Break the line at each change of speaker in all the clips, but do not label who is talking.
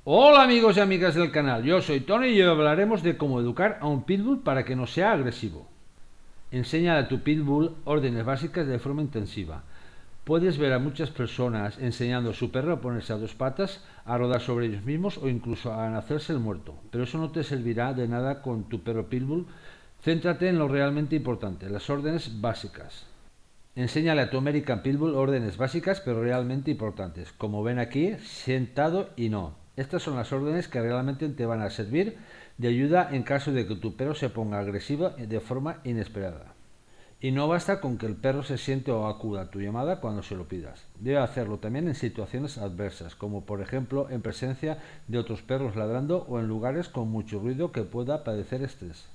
Hola amigos y amigas del canal, yo soy Tony y hoy hablaremos de cómo educar a un pitbull para que no sea agresivo. Enseña a tu pitbull órdenes básicas de forma intensiva. Puedes ver a muchas personas enseñando a su perro a ponerse a dos patas, a rodar sobre ellos mismos o incluso a hacerse el muerto, pero eso no te servirá de nada con tu perro pitbull. Céntrate en lo realmente importante, las órdenes básicas. Enséñale a tu American Pitbull órdenes básicas pero realmente importantes, como ven aquí, sentado y no. Estas son las órdenes que realmente te van a servir de ayuda en caso de que tu perro se ponga agresivo de forma inesperada. Y no basta con que el perro se siente o acuda a tu llamada cuando se lo pidas. Debe hacerlo también en situaciones adversas, como por ejemplo en presencia de otros perros ladrando o en lugares con mucho ruido que pueda padecer estrés.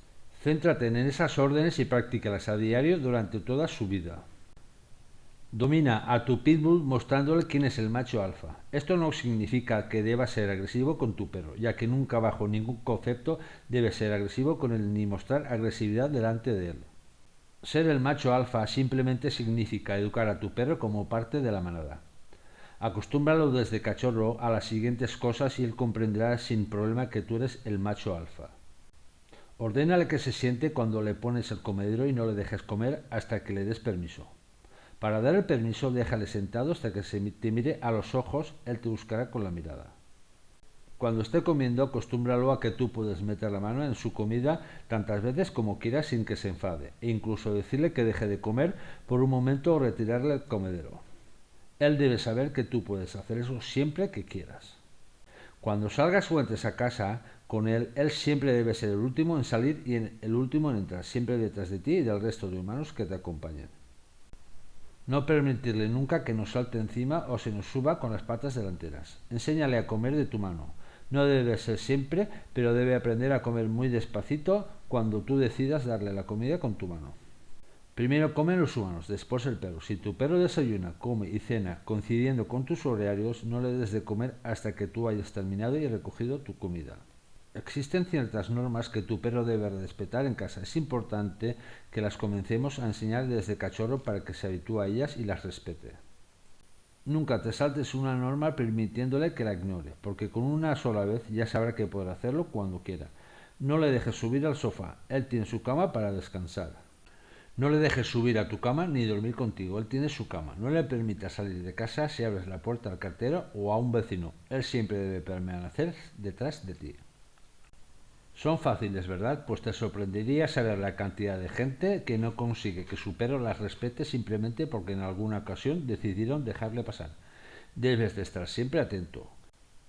Céntrate en esas órdenes y practícalas a diario durante toda su vida. Domina a tu pitbull mostrándole quién es el macho alfa. Esto no significa que debas ser agresivo con tu perro, ya que nunca bajo ningún concepto debes ser agresivo con él ni mostrar agresividad delante de él. Ser el macho alfa simplemente significa educar a tu perro como parte de la manada. Acostúmbralo desde cachorro a las siguientes cosas y él comprenderá sin problema que tú eres el macho alfa. Ordénale que se siente cuando le pones el comedero y no le dejes comer hasta que le des permiso. Para dar el permiso, déjale sentado hasta que te mire a los ojos, él te buscará con la mirada. Cuando esté comiendo, acostúmbralo a que tú puedes meter la mano en su comida tantas veces como quieras sin que se enfade, e incluso decirle que deje de comer por un momento o retirarle el comedero. Él debe saber que tú puedes hacer eso siempre que quieras. Cuando salgas o entres a casa con él, él siempre debe ser el último en salir y el último en entrar, siempre detrás de ti y del resto de humanos que te acompañen. No permitirle nunca que nos salte encima o se nos suba con las patas delanteras. Enséñale a comer de tu mano. No debe ser siempre, pero debe aprender a comer muy despacito cuando tú decidas darle la comida con tu mano. Primero comen los humanos, después el perro. Si tu perro desayuna, come y cena coincidiendo con tus horarios, no le des de comer hasta que tú hayas terminado y recogido tu comida. Existen ciertas normas que tu perro debe respetar en casa. Es importante que las comencemos a enseñar desde cachorro para que se habitúe a ellas y las respete. Nunca te saltes una norma permitiéndole que la ignore, porque con una sola vez ya sabrá que podrá hacerlo cuando quiera. No le dejes subir al sofá, él tiene su cama para descansar. No le dejes subir a tu cama ni dormir contigo, él tiene su cama. No le permitas salir de casa si abres la puerta al cartero o a un vecino. Él siempre debe permanecer detrás de ti. Son fáciles, ¿verdad? Pues te sorprendería saber la cantidad de gente que no consigue que su perro las respete simplemente porque en alguna ocasión decidieron dejarle pasar. Debes de estar siempre atento.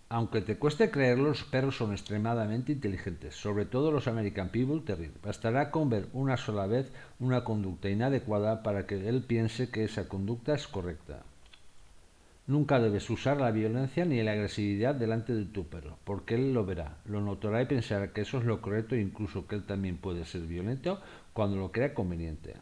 Aunque te cueste creerlo, los perros son extremadamente inteligentes, sobre todo los American Pitbull Terrier. Bastará con ver una sola vez una conducta inadecuada para que él piense que esa conducta es correcta. Nunca debes usar la violencia ni la agresividad delante de tu perro, porque él lo verá, lo notará y pensará que eso es lo correcto e incluso que él también puede ser violento cuando lo crea conveniente.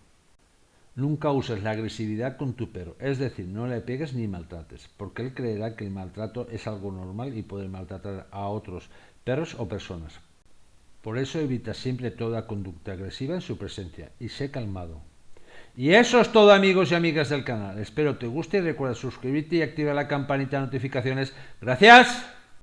Nunca uses la agresividad con tu perro, es decir, no le pegues ni maltrates, porque él creerá que el maltrato es algo normal y puede maltratar a otros perros o personas. Por eso evita siempre toda conducta agresiva en su presencia y sé calmado. Y eso es todo amigos y amigas del canal. Espero te guste y recuerda suscribirte y activar la campanita de notificaciones. Gracias.